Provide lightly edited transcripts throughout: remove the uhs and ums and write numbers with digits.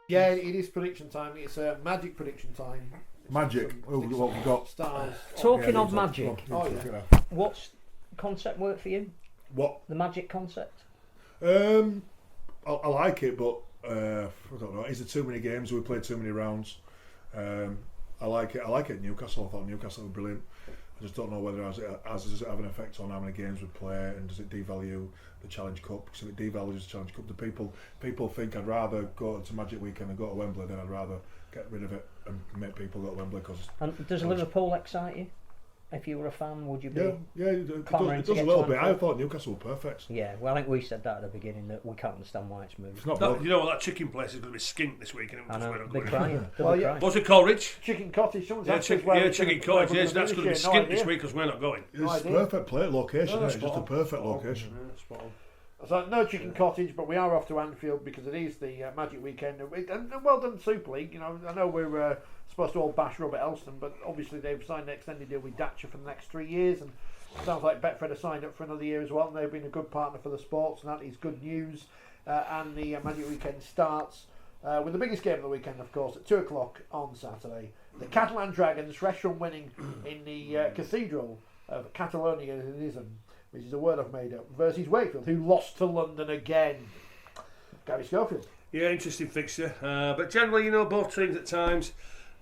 Yeah, it is prediction time. It's magic prediction time. Magic. What we got? Stars. Talking of magic, what's concept work for you? What? The magic concept? I like it, but I don't know. Is there too many games? We played too many rounds. I like it. I like it at Newcastle. I thought Newcastle were brilliant. I just don't know whether does it have an effect on how many games we play, and does it devalue the Challenge Cup? Because if it devalues the Challenge Cup, the people think I'd rather go to Magic Weekend and go to Wembley than I'd rather get rid of it and make people go to Wembley. And does Liverpool excite you? If you were a fan, would you be? Yeah, it does a little bit. I thought Newcastle were perfect. Yeah, well, I think we said that at the beginning, that we can't understand why it's moved. You know what, that chicken place is going to be skint this weekend. I know, big crying. What's it called, Rich? Chicken Cottage. Chicken Cottage. Yes, that's going to be skint this week because we're not going. It's a perfect location. It's just a perfect location. Spot on. So no Chicken Cottage, but we are off to Anfield because it is the Magic Weekend. And well done, Super League. You know, I know we're supposed to all bash Robert Elston, but obviously they've signed an extended deal with Datcher for the next 3 years, and it sounds like Betfred have signed up for another year as well. And they've been a good partner for the sports, and that is good news. And the Magic Weekend starts with the biggest game of the weekend, of course, at 2 o'clock on Saturday. The Catalan Dragons, fresh from winning in the Cathedral of Catalonia, which is a word I've made up, versus Wakefield, who lost to London again. Gary Schofield. Yeah, interesting fixture. But generally, you know, both teams at times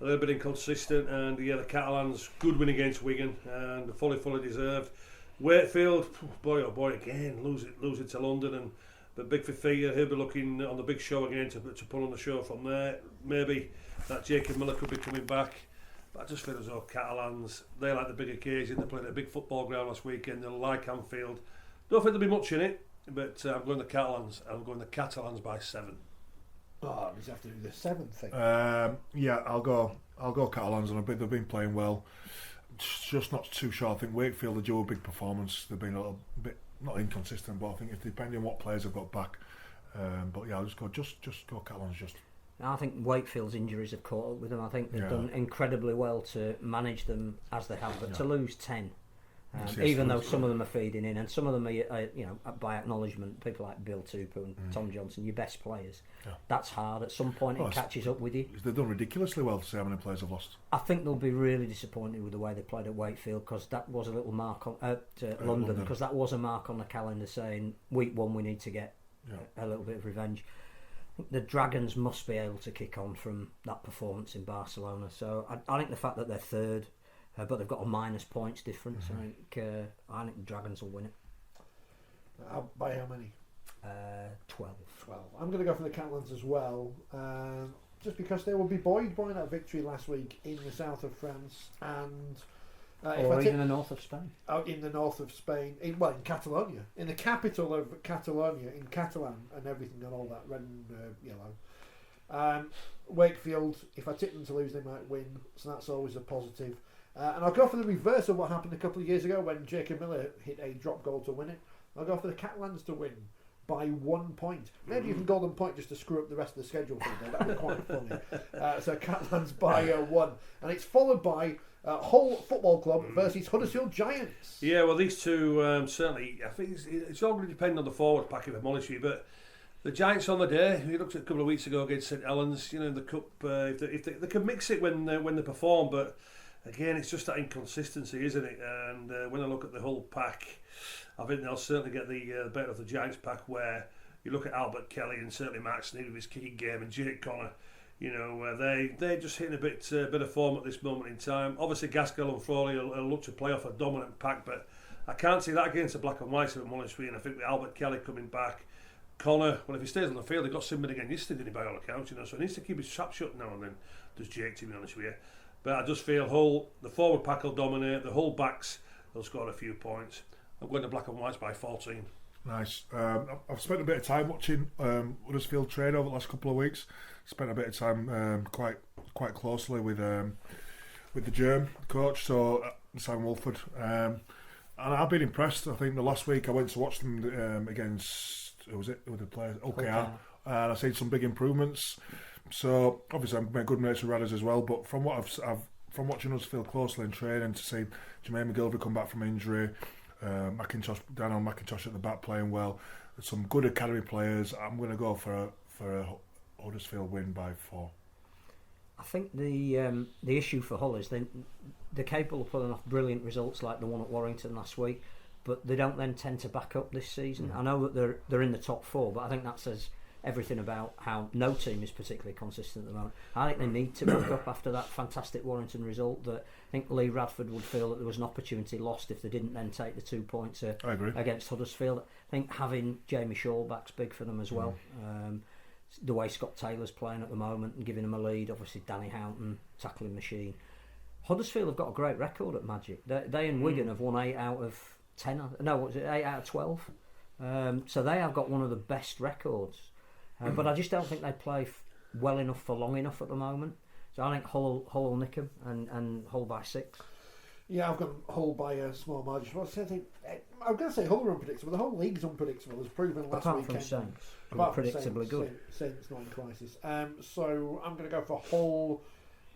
a little bit inconsistent, and the Catalans, good win against Wigan, and fully deserved. Wakefield, boy oh boy, again, lose it to London, but big Fafita, he'll be looking on the big show again to put on the show from there. Maybe that Jacob Miller could be coming back. I just feel as though Catalans, they like the big occasion. They played at a big football ground last weekend. They like Anfield. Don't think there'll be much in it, but I'm going the Catalans. I'm going the Catalans by 7. Oh, we have to do the 7th thing. Yeah, I'll go Catalans, and they've been playing well. Just not too sure. I think Wakefield, they do a big performance. They've been a little bit not inconsistent, but I think depending on what players have got back. But yeah, I'll just go Catalans. I think Wakefield's injuries have caught up with them. I think they've done incredibly well to manage them as they have, but to lose 10, even though some of them are feeding in, and some of them are, by acknowledgement, people like Bill Tupou and Tom Johnson, your best players. Yeah. That's hard. At some point, it catches up with you. They've done ridiculously well to see how many players have lost. I think they'll be really disappointed with the way they played at Wakefield, because that was a little mark on London, because that was a mark on the calendar saying week 1 we need to get a little bit of revenge. The Dragons must be able to kick on from that performance in Barcelona. So I think the fact that they're third, but they've got a minus points difference, I think the Dragons will win it. By how many? 12. I'm going to go for the Catalans as well, just because they will be buoyed by that victory last week in the south of France, and or even the north of Spain. In the north of Spain, in Catalonia, in the capital of Catalonia, in Catalan and everything and all that, red and yellow. Wakefield, if I tip them to lose, they might win, so that's always a positive. And I'll go for the reverse of what happened a couple of years ago when Jacob Miller hit a drop goal to win it. I'll go for the Catalans to win by 1 point. Maybe even golden point just to screw up the rest of the schedule for them. That would be quite funny. So Catalans by 1. And it's followed by Hull Football Club versus Huddersfield Giants. Yeah, well, these two certainly, I think it's all going to depend on the forward pack, if I'm honest with you, but the Giants on the day, we looked at a couple of weeks ago against St Helens, in the Cup, if they can mix it when they perform, but again, it's just that inconsistency, isn't it? And when I look at the whole pack, I think they'll certainly get the better of the Giants pack, where you look at Albert Kelly and certainly Mark Sneed with his kicking game, and Jake Connor, they're just hitting a bit of form at this moment in time. Obviously, Gaskell and Frawley will look to play off a dominant pack, but I can't see that against the black and whites, if I'm honest with you. And I think with Albert Kelly coming back, Connor, well, if he stays on the field, he got Simon again yesterday, didn't he, by all accounts, so he needs to keep his trap shut now and then, does Jake, to be honest with you. But I just feel the forward pack will dominate, the whole backs, they'll score a few points. I'm going to black and whites by 14. Nice. I've spent a bit of time watching Huddersfield train over the last couple of weeks. Spent a bit of time quite closely with the Germ coach, so Sam Wolford, and I've been impressed. I think the last week I went to watch them against who the players? OKR, and I've seen some big improvements. So obviously I'm good mates with Radders as well, but from what I've from watching Huddersfield closely in training, to see Jermaine McGilvery come back from injury, Daniel McIntosh at the back playing well, some good academy players, I'm going to go for Huddersfield win by 4. I think the issue for Hull is they're capable of pulling off brilliant results like the one at Warrington last week, but they don't then tend to back up this season. I know that they're in the top 4, but I think that says everything about how no team is particularly consistent at the moment. I think they need to back up after that fantastic Warrington result. That I think Lee Radford would feel that there was an opportunity lost if they didn't then take the 2 points against Huddersfield. I think having Jamie Shaw back's big for them as well. The way Scott Taylor's playing at the moment and giving him a lead, obviously Danny Houghton, tackling machine. Huddersfield have got a great record at Magic. They and Wigan have won 8 out of 10. No, what was it? 8 out of 12. So they have got one of the best records. But I just don't think they play well enough for long enough at the moment. So I think Hull will nick them and Hull by 6. Yeah, I've got Hull by a small margin. I'm going to say Hull are unpredictable. The whole league's unpredictable, as proven last Apart weekend. from Saints, who are predictably good. Saints not in crisis. So I'm going to go for Hull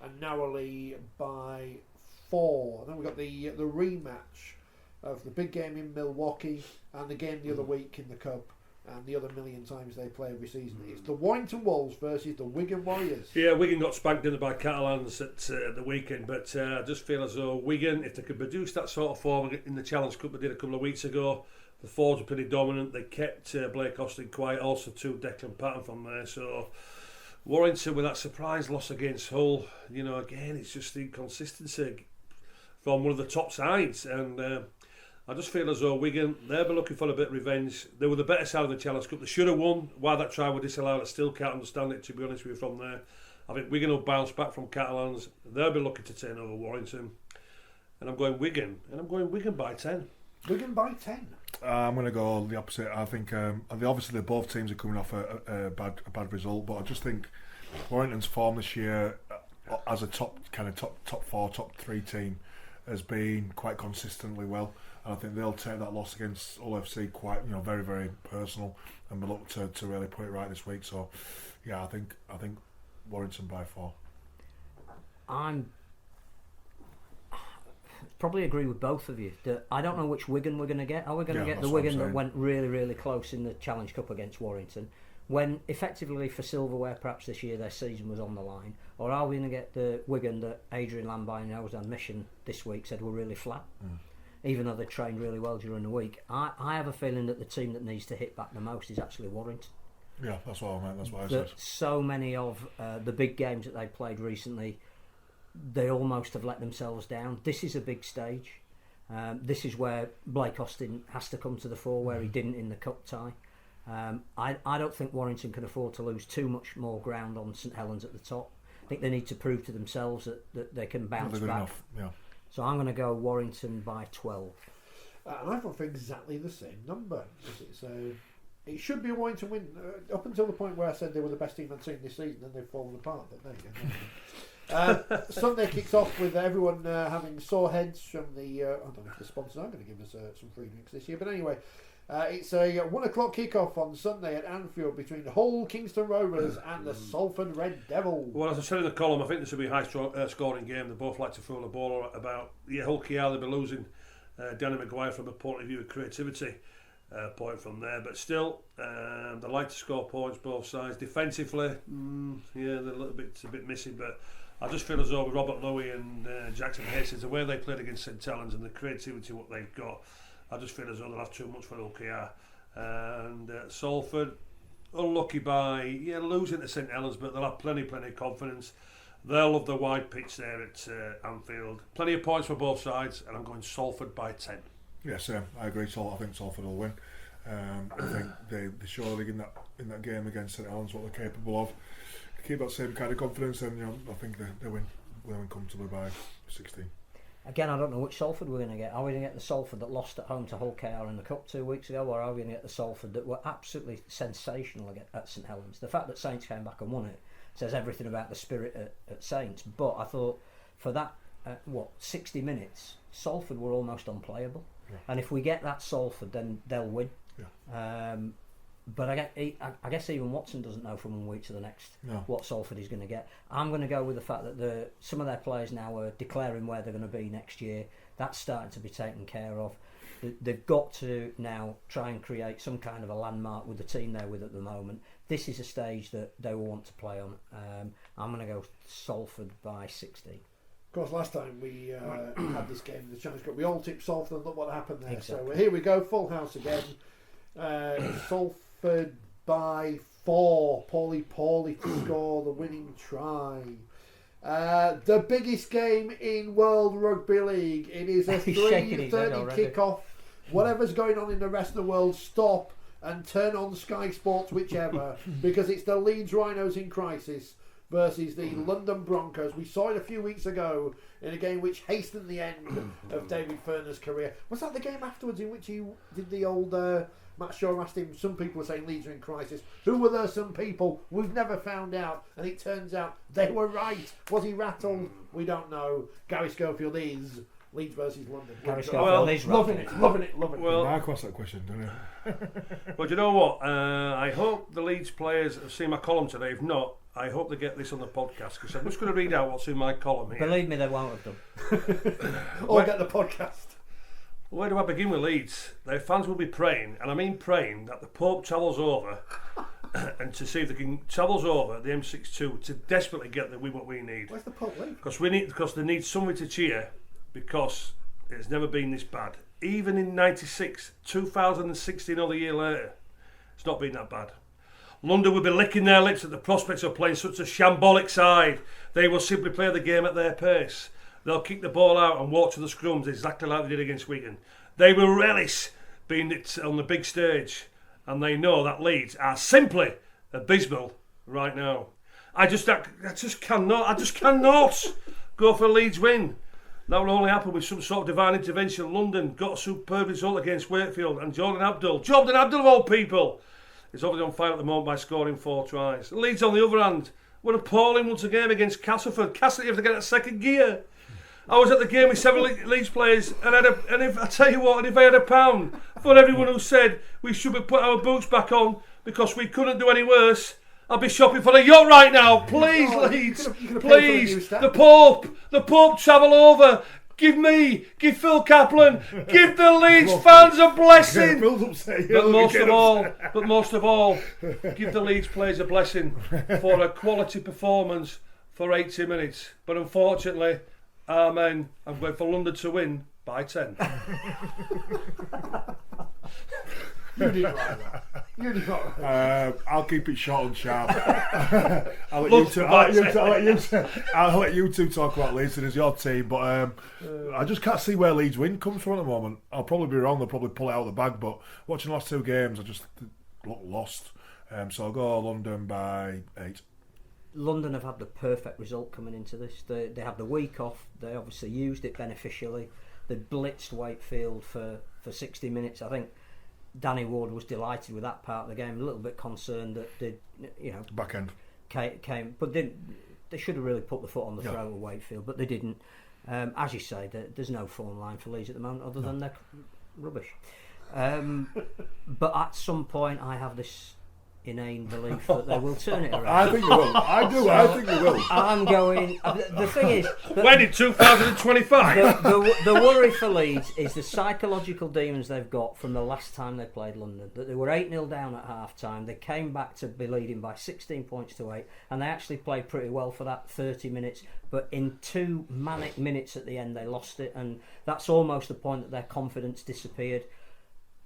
and Narrowly by 4. Then we've got the rematch of the big game in Milwaukee and the game the other week in the Cup. And the other million times they play every season. It's the Warrington Wolves versus the Wigan Warriors. Yeah, Wigan got spanked in by Catalans at the weekend, but I just feel as though Wigan, if they could produce that sort of form in the Challenge Cup they did a couple of weeks ago, the forwards were pretty dominant. They kept Blake Austin quiet, also to Declan Patton from there. So Warrington with that surprise loss against Hull, again, it's just the inconsistency from one of the top sides. And I just feel as though Wigan, they'll be looking for a bit of revenge. They were the better side of the Challenge Cup. They should have won. Why that try was disallowed, I still can't understand it, to be honest with you, from there. I think Wigan will bounce back from Catalans. They'll be looking to turn over Warrington. And I'm going Wigan. And I'm going Wigan by 10. Wigan by 10? I'm going to go the opposite. I think obviously both teams are coming off a bad result, but I just think Warrington's form this year as a top 4, top 3 team has been quite consistently well. And I think they'll take that loss against Hull FC quite, very, very personal, and we'll look to really put it right this week. So, yeah, I think Warrington by 4. I'm probably agree with both of you. I don't know which Wigan we're going to get. Are we going to get the Wigan that went really, really close in the Challenge Cup against Warrington, when effectively for silverware perhaps this year their season was on the line? Or are we going to get the Wigan that Adrian Lambie, in his admission this week, said were really flat? Even though they trained really well during the week. I have a feeling that the team that needs to hit back the most is actually Warrington. Yeah, that's what I meant. That's what I said. So many of the big games that they've played recently, they almost have let themselves down. This is a big stage. This is where Blake Austin has to come to the fore, where he didn't in the cup tie. I don't think Warrington can afford to lose too much more ground on St Helens at the top. I think they need to prove to themselves that they can bounce back. Enough. Yeah. So I'm going to go Warrington by 12. And I've gone for exactly the same number. It should be a Warrington win up until the point where I said they were the best team I'd seen this season, and they've fallen apart. But there you go. Sunday kicks off with everyone having sore heads from the. I don't know if the sponsors are going to give us some free drinks this year, but anyway. It's a 1 o'clock kick-off on Sunday at Anfield between the Hull Kingston Rovers and the Salford Red Devils. Well, as I said in the column, I think this will be a high-scoring game. They both like to throw the ball about. Yeah, Hull Kiar, they'll be losing Danny Maguire from a point of view of creativity point from there. But still, they like to score points, both sides. Defensively, they're a bit missing. But I just feel as though with Robert Louis and Jackson Hastings, the way they played against St Helens and the creativity what they've got, I just feel as though they'll have too much for OKR. And Salford, unlucky by losing to St Helens, but they'll have plenty of confidence. They'll love the wide pitch there at Anfield. Plenty of points for both sides, and I'm going Salford by 10. Yeah, same. I agree. I think Salford will win. I think they surely in that game against St Helens what they're capable of. Keep that same kind of confidence, and I think they win comfortably by 16. Again, I don't know which Salford we're going to get. Are we going to get the Salford that lost at home to Hull KR in the Cup 2 weeks ago, or are we going to get the Salford that were absolutely sensational at St Helens? The fact that Saints came back and won it says everything about the spirit at Saints. But I thought for that 60 minutes, Salford were almost unplayable. Yeah. And if we get that Salford, then they'll win. Yeah. But I guess even Watson doesn't know from one week to the next what Salford is going to get. I'm going to go with the fact that some of their players now are declaring where they're going to be next year. That's starting to be taken care of. They've got to now try and create some kind of a landmark with the team they're with at the moment. This is a stage that they will want to play on. I'm going to go Salford by 60. Of course, last time we had this game in the Challenge Cup, we all tipped Salford and look what happened there. Exactly. So here we go, full house again. Salford by 4. Paulie to score the winning try. The biggest game in World Rugby League. It is a 3:30 kick-off. Whatever's going on in the rest of the world, stop and turn on Sky Sports, whichever, because it's the Leeds Rhinos in crisis versus the London Broncos. We saw it a few weeks ago in a game which hastened the end of David Furner's career. Was that the game afterwards in which he did the old... Matt Shaw asked him, some people are saying Leeds are in crisis. Who were there some people? We've never found out. And it turns out they were right. Was he rattled? We don't know. Gary Schofield is Leeds versus London. Gary Schofield is loving it. Well, Mark asked that question, didn't he? Well, do you know what? I hope the Leeds players have seen my column today. If not, I hope they get this on the podcast, because I'm just going to read out what's in my column here. Believe me, they won't have done. Or get the podcast. Where do I begin with Leeds? Their fans will be praying, and I mean praying, that the Pope travels over and to see if they can travels over the M62 to desperately get the win what we need. Where's the Pope leave? Because they need somebody to cheer, because it's never been this bad. Even in 96, 2016, another year later, it's not been that bad. London will be licking their lips at the prospects of playing such a shambolic side. They will simply play the game at their pace. They'll kick the ball out and walk to the scrums exactly like they did against Wigan. They will relish being on the big stage, and they know that Leeds are simply abysmal right now. I just cannot go for a Leeds win. That will only happen with some sort of divine intervention. London got a superb result against Wakefield, and Jordan Abdul of all people, is obviously on fire at the moment by scoring 4 tries. Leeds, on the other hand, were appalling once again against Castleford. Castleford have to get a second gear. I was at the game with 7 Leeds players, and if I tell you what, and if I had £1 for everyone who said we should be put our boots back on because we couldn't do any worse, I'd be shopping for the yacht right now. Please, Leeds, please, the Pope travel over. Give Phil Kaplan, give the Leeds fans a blessing. But most of all, give the Leeds players a blessing for a quality performance for 80 minutes. But unfortunately, amen, I'm going for London to win by 10. You didn't like that. You did not like that. I'll keep it short and sharp. I'll let you two talk about Leeds, and it's your team, but I just can't see where Leeds win comes from at the moment. I'll probably be wrong, they'll probably pull it out of the bag, but watching the last 2 games, I just look lost. So I'll go London by 8. London have had the perfect result coming into this. They had the week off. They obviously used it beneficially. They blitzed Wakefield for 60 minutes. I think Danny Ward was delighted with that part of the game. A little bit concerned that they, back end came, but they should have really put the foot on the throat of Wakefield, but they didn't. As you say, there's no form line for Leeds at the moment other than they're rubbish. But at some point, I have this inane belief that they will turn it around. I think they will. I think they will. I'm going. The thing is, when in 2025? The worry for Leeds is the psychological demons they've got from the last time they played London. That they were 8-0 down at half time. They came back to be leading by 16 points to 8, and they actually played pretty well for that 30 minutes. But in 2 manic minutes at the end, they lost it, and that's almost the point that their confidence disappeared.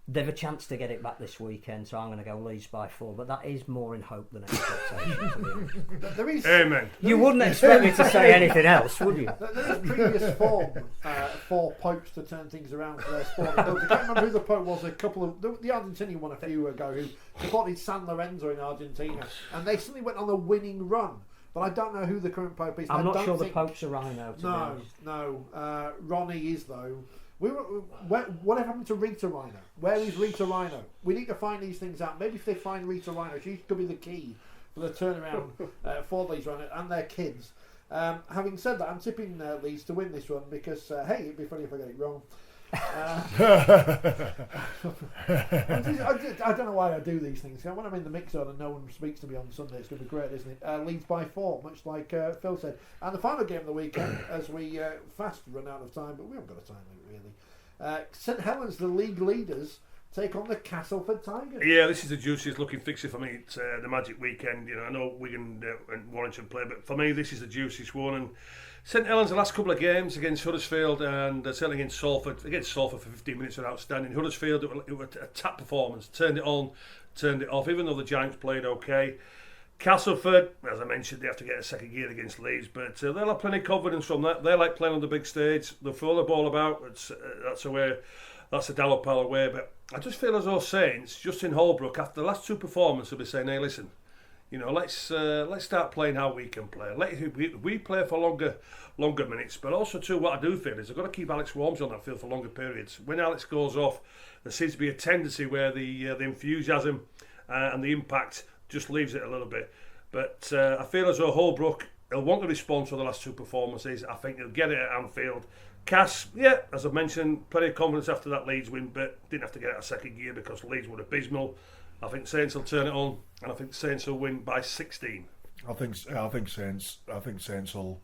They've a chance to get it back this weekend, so I'm going to go Leeds by 4, but that is more in hope than expectation. Amen. You wouldn't expect me to say anything else, would you? There is previous form for popes to turn things around for their sport. I can't remember who the pope was. The Argentinian one a few ago who supported San Lorenzo in Argentina, and they suddenly went on a winning run. But I don't know who the current pope is. I'm not sure the pope's a Rhino. No. Ronnie is though. Whatever happened to Rita Rhino? Where is Rita Rhino? We need to find these things out. Maybe if they find Rita Rhino, she could be the key for the turnaround for these Rhino and their kids. Having said that, I'm tipping Leeds to win this one because, hey, it'd be funny if I get it wrong. I don't know why I do these things. When I'm in the mix zone and no one speaks to me on Sunday, it's going to be great, isn't it? Leeds by 4, much like Phil said. And the final game of the weekend, as we fast run out of time, but we haven't got a time limit really. St Helens, the league leaders, take on the Castleford Tigers. Yeah, this is the juiciest looking fixture for me. It's the Magic weekend. I know Wigan and Warrington play, but for me, this is the juiciest one. And St Helens, the last couple of games against Huddersfield and certainly against Salford. Against Salford for 15 minutes were outstanding. Huddersfield, it was a tap performance. Turned it on, turned it off. Even though the Giants played okay. Castleford, as I mentioned, they have to get a second gear against Leeds, but they'll have plenty of confidence from that. They like playing on the big stage. They'll throw the ball about. That's a Dallopal way. But I just feel as though Saints, Justin Holbrook, after the last two performances, will be saying, "Hey, listen, let's start playing how we can play. We play for longer minutes, but also too, what I do feel is I've got to keep Alex Worms on that field for longer periods. When Alex goes off, there seems to be a tendency where the enthusiasm and the impact just leaves it a little bit. But I feel as though Holbrook, he'll want the response for the last two performances. I think he'll get it at Anfield. Cass, yeah, as I mentioned, plenty of confidence after that Leeds win, but didn't have to get it a second gear because Leeds were abysmal. I think Saints will turn it on, and I think Saints will win by 16. I think Saints will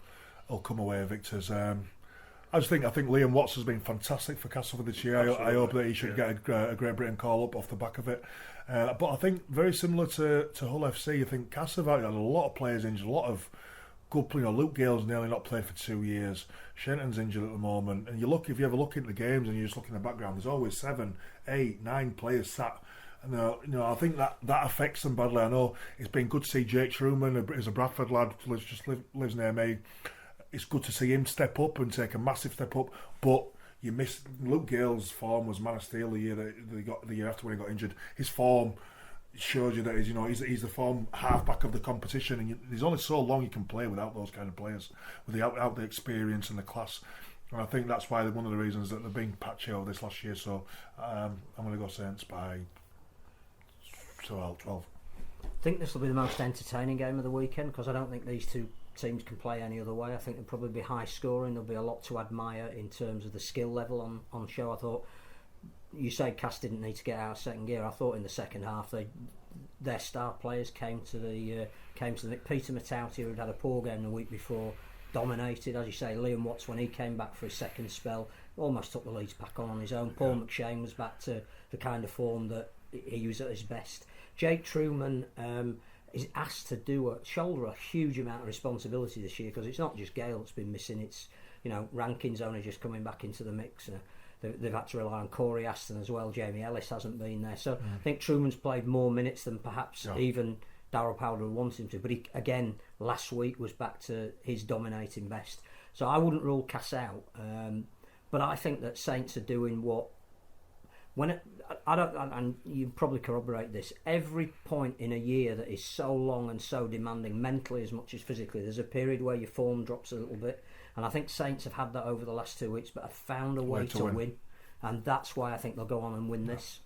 come away victors. I think Liam Watts has been fantastic for Castleford this year. I hope that he should get a Great Britain call up off the back of it. But I think very similar to Hull FC, I think Castleford had a lot of players injured, a lot of good players. Luke Gale's nearly not played for 2 years. Shenton's injured at the moment. And if you ever look into the games and you just look in the background, there's always 7, 8, 9 players sat. And I think that affects them badly. I know it's been good to see Jake Truman, who's a Bradford lad, lives near me. It's good to see him step up and take a massive step up, but you missed Luke Gale's form was man of steel the year after when he got injured. His form shows you that he's the form halfback of the competition, and there's only so long you can play without those kind of players, without the experience and the class. And I think that's why one of the reasons that they've been patchy over this last year. So I'm going to go Saints by 12. I think this will be the most entertaining game of the weekend because I don't think these two teams can play any other way. I think it'll probably be high scoring. There'll be a lot to admire in terms of the skill level on show. I thought you say Cass didn't need to get out of second gear. I thought in the second half their star players came to the Peter Matauti, who had a poor game the week before, dominated. As you say, Liam Watts, when he came back for his second spell, almost took the Leeds back on his own. Paul McShane was back to the kind of form that he was at his best. Jake Truman is asked to shoulder a huge amount of responsibility this year because it's not just Gale that's been missing. It's Rankin's only just coming back into the mix. They've had to rely on Corey Aston as well. Jamie Ellis hasn't been there, so I think Truman's played more minutes than perhaps even Darryl Powder would want him to. But he again last week was back to his dominating best. So I wouldn't rule Cass out, but I think that Saints are doing what. And you probably corroborate this, every point in a year that is so long and so demanding mentally as much as physically, there's a period where your form drops a little bit, and I think Saints have had that over the last 2 weeks but have found a way to win, and that's why I think they'll go on and win this.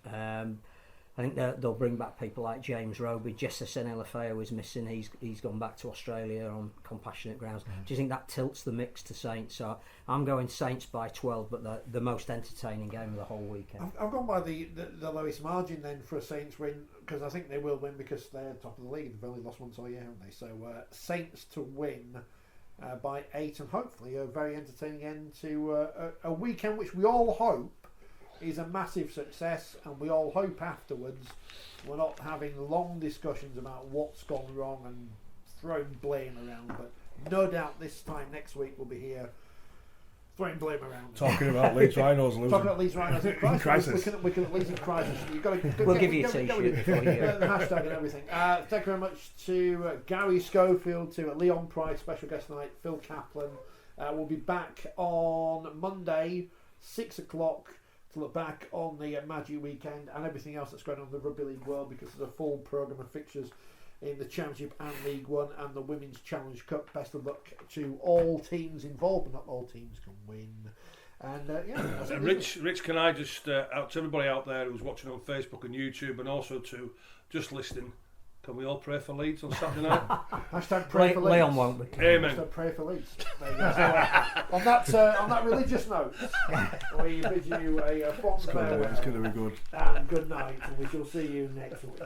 I think they'll bring back people like James Roby. Jesse Senelafeo is missing. He's gone back to Australia on compassionate grounds. Do you think that tilts the mix to Saints? So I'm going Saints by 12, but the most entertaining game of the whole weekend. I've gone by the lowest margin then for a Saints win, because I think they will win because they're top of the league. They've only lost once all year, haven't they? So Saints to win by 8, and hopefully a very entertaining end to a weekend which we all hope is a massive success, and we all hope afterwards we're not having long discussions about what's gone wrong and throwing blame around, but no doubt this time next week we'll be here throwing blame around. Talking about Leeds Rhinos losing. Talking about Leeds Rhinos in crisis. We can at least in crisis. We'll give you a t-shirt before you the hashtag and everything. Thank you very much to Gary Schofield, to Leon Pryce, special guest night, Phil Kaplan. We'll be back on Monday, 6 o'clock, to look back on the Magic weekend and everything else that's going on in the Rugby League world, because there's a full programme of fixtures in the Championship and League One and the Women's Challenge Cup. Best of luck to all teams involved, but not all teams can win. And Rich, can I just out to everybody out there who's watching on Facebook and YouTube, and also to just listening, can we all pray for Leeds on Saturday night? Hashtag pray for Leeds. Leon won't be. Amen. Hashtag pray for Leeds. There you go. So, on that religious note, we bid you a fond farewell. It's going to be good. And good night, and we shall see you next week.